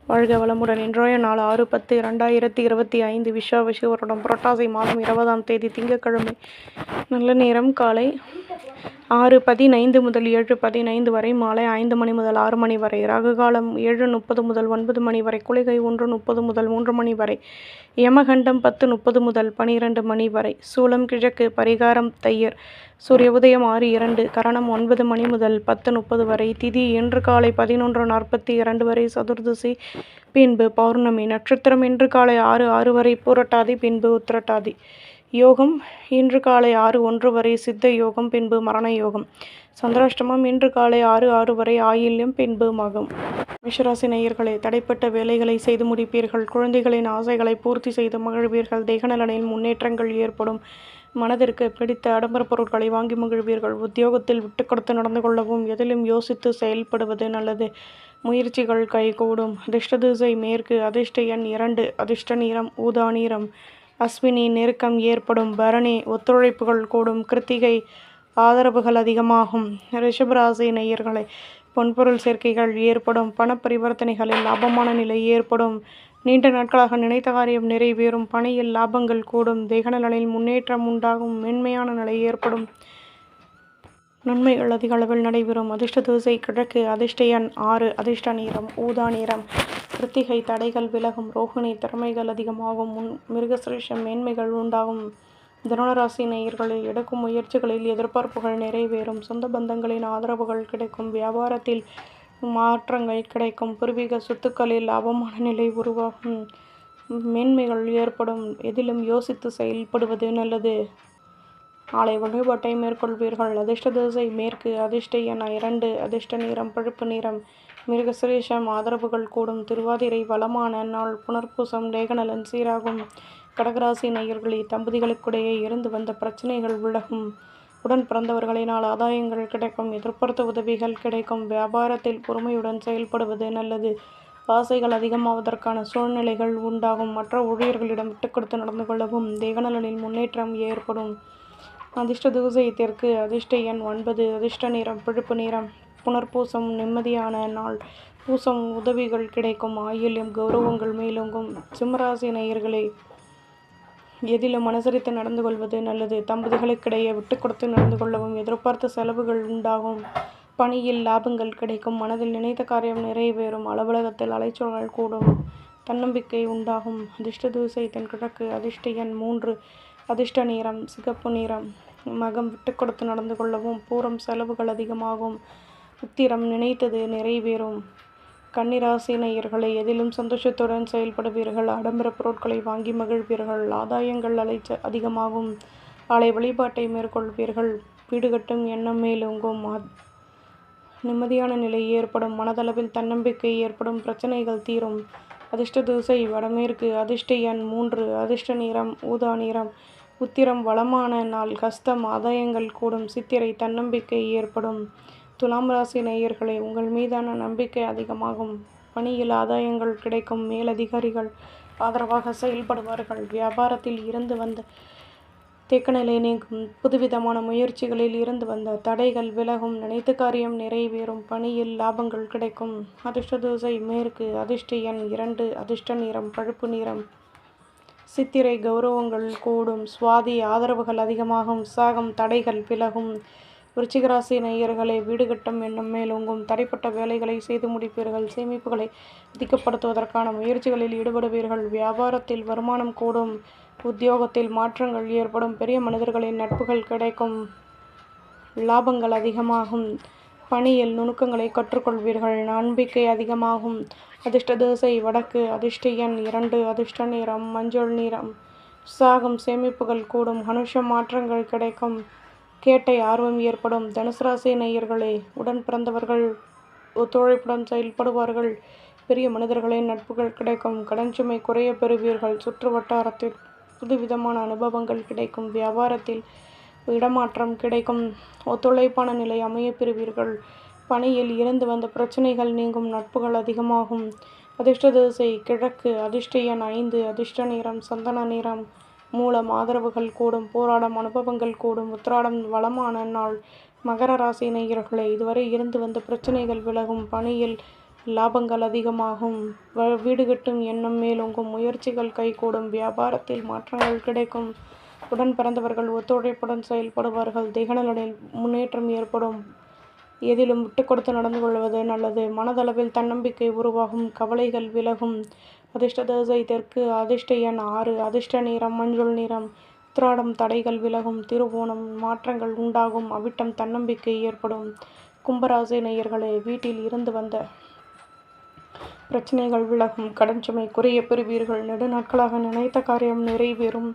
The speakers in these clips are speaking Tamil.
வாழ்க வளமுடன். இன்றைய நாள் 6/10/2025 விஷாவசு வருடம் புரட்டாசி மாதம் 20ஆம் தேதி திங்கட்கிழமை. நல்ல நேரம் காலை 6:15 முதல் 7:15 வரை, மாலை 5 மணி முதல் 6 மணி வரை, ராகு காலம் 7:30 முதல் 9 மணி வரை, குளிகை 1:30 முதல் 3 மணி வரை, யமகண்டம் 10:30 முதல் 12 மணி வரை, சூலம் கிழக்கு, பரிகாரம் தையர், சூரிய உதயம் 6:02, கரணம் 9 மணி முதல் 10:30 வரை, திதி இன்று காலை 11:42 வரை, சதுர்தசி பின்பு பௌர்ணமி, நட்சத்திரம் இன்று காலை 6:06 வரை பூரட்டாதி பின்பு உத்திரட்டாதி, யோகம் இன்று காலை 6:01 வரை சித்த யோகம் பின்பு மரண யோகம், சந்திராஷ்டமம் இன்று காலை 6:06 வரை ஆயில்யம் பின்பு மகம். மேஷராசி நேயர்களே, தடைப்பட்ட வேலைகளை செய்து முடிப்பீர்கள். குழந்தைகளின் ஆசைகளை பூர்த்தி செய்து மகிழ்வீர்கள். தேகநலனில் முன்னேற்றங்கள் ஏற்படும். மனதிற்கு பிடித்த ஆடம்பர பொருட்களை வாங்கி மகிழ்வீர்கள். உத்தியோகத்தில் விட்டுக்கொடுத்து நடந்து கொள்ளவும், எதிலும் யோசித்து செயல்படுவது நல்லது. முயற்சிகள் கைகூடும். அதிர்ஷ்ட திசை மேற்கு. அதிர்ஷ்ட எண் 2. அதிர்ஷ்ட நிறம் ஊதா நிறம். அஸ்வினி நெருக்கம் ஏற்படும். பரணி ஒத்துழைப்புகள் கூடும். கிருத்திகை ஆதரவுகள் அதிகமாகும். ரிஷபராசி நேயர்களே, பொன்பொருள் சேர்க்கைகள் ஏற்படும். பண பரிவர்த்தனைகளில் லாபமான நிலை ஏற்படும். நீண்ட நாட்களாக நினைத்த காரியம் நிறைவேறும். பணியில் லாபங்கள் கூடும். தேகநலனில் முன்னேற்றம் உண்டாகும். மென்மையான நிலை ஏற்படும். நன்மைகள் அதிக அளவில் நடைபெறும். அதிர்ஷ்ட திசை கிழக்கு. அதிர்ஷ்ட எண் 6. அதிர்ஷ்ட நிறம் ஊதா நிறம். கிருத்திகை தடைகள் விலகும். ரோகிணி திறமைகள் அதிகமாகும். மிருகசிரீஷம் மேன்மைகள் உண்டாகும். தனுராசி நேயர்களை, எடுக்கும் முயற்சிகளில் எதிர்பார்ப்புகள் நிறைவேறும். சொந்த பந்தங்களின் ஆதரவுகள் கிடைக்கும். வியாபாரத்தில் மாற்றங்கள் கிடைக்கும். பூர்வீக சொத்துக்களில் லாபமான நிலை உருவாகும். மேன்மைகள் ஏற்படும். எதிலும் யோசித்து செயல்படுவது நல்லது. ஆலய வழிபாட்டை மேற்கொள்வீர்கள். அதிர்ஷ்ட திசை மேற்கு. அதிர்ஷ்ட எண் 2. அதிர்ஷ்ட நிறம் பழுப்பு நிறம். மிருகசிரீஷம் ஆதரவுகள் கூடும். திருவாதிரை வளமான நாள். புனர்பூசம் தேகநலன் சீராகும். கடகராசி நேயர்களே, தம்பதிகளுக்கிடையே இருந்து வந்த பிரச்சனைகள் விலகும். உடன் பிறந்தவர்களினால் ஆதாயங்கள் கிடைக்கும். எதிர்பார்த்த உதவிகள் கிடைக்கும். வியாபாரத்தில் பொறுமையுடன் செயல்படுவது நல்லது. ஆசைகள் அதிகமாவதற்கான சூழ்நிலைகள் உண்டாகும். மற்ற ஊழியர்களிடம் விட்டுக்கொடுத்து நடந்து கொள்ளவும். தேகநலனில் முன்னேற்றம் ஏற்படும். அதிர்ஷ்ட திசை தெற்கு. அதிர்ஷ்ட எண் 9. அதிர்ஷ்ட நிறம் பழுப்பு நிறம். புனர்பூசம் நிம்மதியான நாள். பூசம் உதவிகள் கிடைக்கும். ஆயில்யம் கௌரவங்கள் மேலோங்கும். சிம்மராசி நேயர்களே, எதிலும் அனுசரித்து நடந்து கொள்வது நல்லது. தம்பதிகளுக்கிடையே விட்டு கொடுத்து நடந்து கொள்ளவும். எதிர்பார்த்த செலவுகள் உண்டாகும். பணியில் லாபங்கள் கிடைக்கும். மனதில் நினைத்த காரியம் நிறைவேறும். அலுவலகத்தில் அலைச்சல்கள் கூடும். தன்னம்பிக்கை உண்டாகும். அதிர்ஷ்ட திசை தென்கிழக்கு. அதிர்ஷ்ட எண் 3. அதிர்ஷ்ட நிறம் சிகப்பு நிறம். மகம் விட்டு கொடுத்து நடந்து கொள்ளவும். பூரம் செலவுகள் அதிகமாகும். உத்திரம் நினைத்தது நிறைவேறும். கன்னிராசி நேயர்களை, எதிலும் சந்தோஷத்துடன் செயல்படுவீர்கள். ஆடம்பர பொருட்களை வாங்கி மகிழ்வீர்கள். ஆதாயங்கள் அதிகமாகும். ஆலய வழிபாட்டை மேற்கொள்வீர்கள். வீடு கட்டும் எண்ணம் மேலோங்கும். நிம்மதியான நிலை ஏற்படும். மனதளவில் தன்னம்பிக்கை ஏற்படும். பிரச்சனைகள் தீரும். அதிர்ஷ்ட திசை வடமேற்கு. அதிர்ஷ்ட எண் 3. அதிர்ஷ்ட நிறம் ஊதா நிறம். உத்திரம் வளமான நாள். ஹஸ்தம் ஆதாயங்கள் கூடும். சித்திரை தன்னம்பிக்கை ஏற்படும். துலாம் ராசி நேயர்களே, உங்கள் மீதான நம்பிக்கை அதிகமாகும். பணியில் ஆதாயங்கள் கிடைக்கும். மேலதிகாரிகள் ஆதரவாக செயல்படுவார்கள். வியாபாரத்தில் இருந்து வந்த தேக்கநிலை நீங்கும். புதுவிதமான முயற்சிகளில் இருந்து வந்த தடைகள் விலகும். நினைத்த காரியம் நிறைவேறும். பணியில் லாபங்கள் கிடைக்கும். அதிர்ஷ்ட திசை மேற்கு. அதிர்ஷ்ட எண் 2. அதிர்ஷ்ட நிறம் பழுப்பு நிறம். சித்திரை கௌரவங்கள் கூடும். சுவாதி ஆதரவுகள் அதிகமாகும். விசாகம் தடைகள் விலகும். விருச்சிகராசி நேயர்களே, வீடு கட்டும் எண்ணம் மேலோங்கும். தடைப்பட்ட வேலைகளை செய்து முடிப்பீர்கள். சேமிப்புகளை அதிகப்படுத்துவதற்கான முயற்சிகளில் ஈடுபடுவீர்கள். வியாபாரத்தில் வருமானம் கூடும். உத்தியோகத்தில் மாற்றங்கள் ஏற்படும். பெரிய மனிதர்களின் நட்புகள் கிடைக்கும். லாபங்கள் அதிகமாகும். பணியில் நுணுக்கங்களை கற்றுக்கொள்வீர்கள். நம்பிக்கை அதிகமாகும். அதிர்ஷ்ட திசை வடக்கு. அதிர்ஷ்ட எண் 2. அதிர்ஷ்ட நிறம் மஞ்சள் நிறம். விசாகம் சேமிப்புகள் கூடும். அனுஷம் மாற்றங்கள் கிடைக்கும். கேட்டை ஆர்வம் ஏற்படும். தனுசு ராசி நேயர்களே, உடன் பிறந்தவர்கள் ஒத்துழைப்புடன் செயல்படுவார்கள். பெரிய மனிதர்களின் நட்புகள் கிடைக்கும். கடன் சுமை குறைய பெறுவீர்கள். சுற்று வட்டாரத்தில் புதுவிதமான அனுபவங்கள் கிடைக்கும். வியாபாரத்தில் இடமாற்றம் கிடைக்கும். ஒத்துழைப்பான நிலை அமைய பெறுவீர்கள். பணியில் இருந்து வந்த பிரச்சனைகள் நீங்கும். நட்புகள் அதிகமாகும். அதிர்ஷ்ட திசை கிழக்கு. அதிர்ஷ்ட எண் 5. அதிர்ஷ்ட நிறம் சந்தன நிறம். மூலம் ஆதரவுகள் கூடும். போராடும் அனுபவங்கள் கூடும். உத்திராடம் வளமான நாள். மகர ராசி நேயர்களே, இதுவரை இருந்து வந்த பிரச்சனைகள் விலகும். பணியில் லாபங்கள் அதிகமாகும். வீடு கட்டும் எண்ணம் மேலோங்கும். முயற்சிகள் கைகூடும். வியாபாரத்தில் மாற்றங்கள் கிடைக்கும். உடன் பிறந்தவர்கள் ஒத்துழைப்புடன் செயல்படுவார்கள். திகநலனில் முன்னேற்றம் ஏற்படும். எதிலும் விட்டு கொடுத்து நடந்து கொள்வது நல்லது. மனதளவில் தன்னம்பிக்கை உருவாகும். கவலைகள் விலகும். அதிர்ஷ்ட திசை தெற்கு. அதிர்ஷ்ட எண் 6. அதிர்ஷ்ட நிறம் மஞ்சள் நிறம். உத்திராடம் தடைகள் விலகும். திருவோணம் மாற்றங்கள் உண்டாகும். அவிட்டம் தன்னம்பிக்கை ஏற்படும். கும்பராசி நேயர்களே, வீட்டில் இருந்து வந்த பிரச்சனைகள் விலகும். கடன் சுமை குறைய பெறுவீர்கள். நெடுநாட்களாக நினைத்த காரியம் நிறைவேறும்.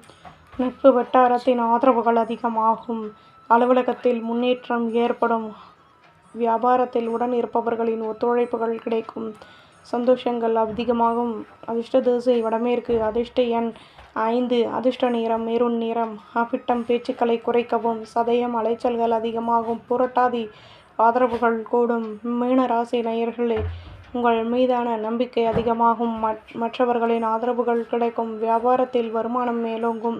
நட்பு வட்டாரத்தின் ஆதரவுகள் அதிகமாகும். அலுவலகத்தில் முன்னேற்றம் ஏற்படும். வியாபாரத்தில் உடன் இருப்பவர்களின் ஒத்துழைப்புகள் கிடைக்கும். சந்தோஷங்கள் அதிகமாகும். அதிர்ஷ்ட திசை வடமேற்கு. அதிர்ஷ்ட எண் 5. அதிர்ஷ்ட நிறம் மெரூன் நிறம். அவிட்டம் பேச்சுக்களை குறைக்கவும். சதயம் அலைச்சல்கள் அதிகமாகும். புரட்டாதி ஆதரவுகள் கூடும். மீன ராசி நேயர்களே, உங்கள் மீதான நம்பிக்கை அதிகமாகும். மற்றவர்களின் ஆதரவுகள் கிடைக்கும். வியாபாரத்தில் வருமானம் மேலோங்கும்.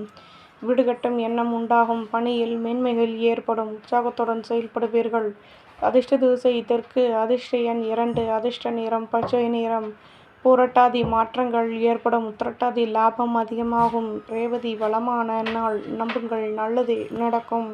வீடு கட்டும் எண்ணம் உண்டாகும். பணியில் மேன்மைகள் ஏற்படும். உற்சாகத்துடன் செயல்படுவீர்கள். அதிர்ஷ்ட திசை தெற்கு. அதிர்ஷ்ட எண் 2. அதிர்ஷ்ட நிறம் பச்சை நிறம். பூரட்டாதி மாற்றங்கள் ஏற்படும். உத்திரட்டாதி லாபம் அதிகமாகும். ரேவதி வளமான நாள். நம்புங்கள், நல்லதே நடக்கும்.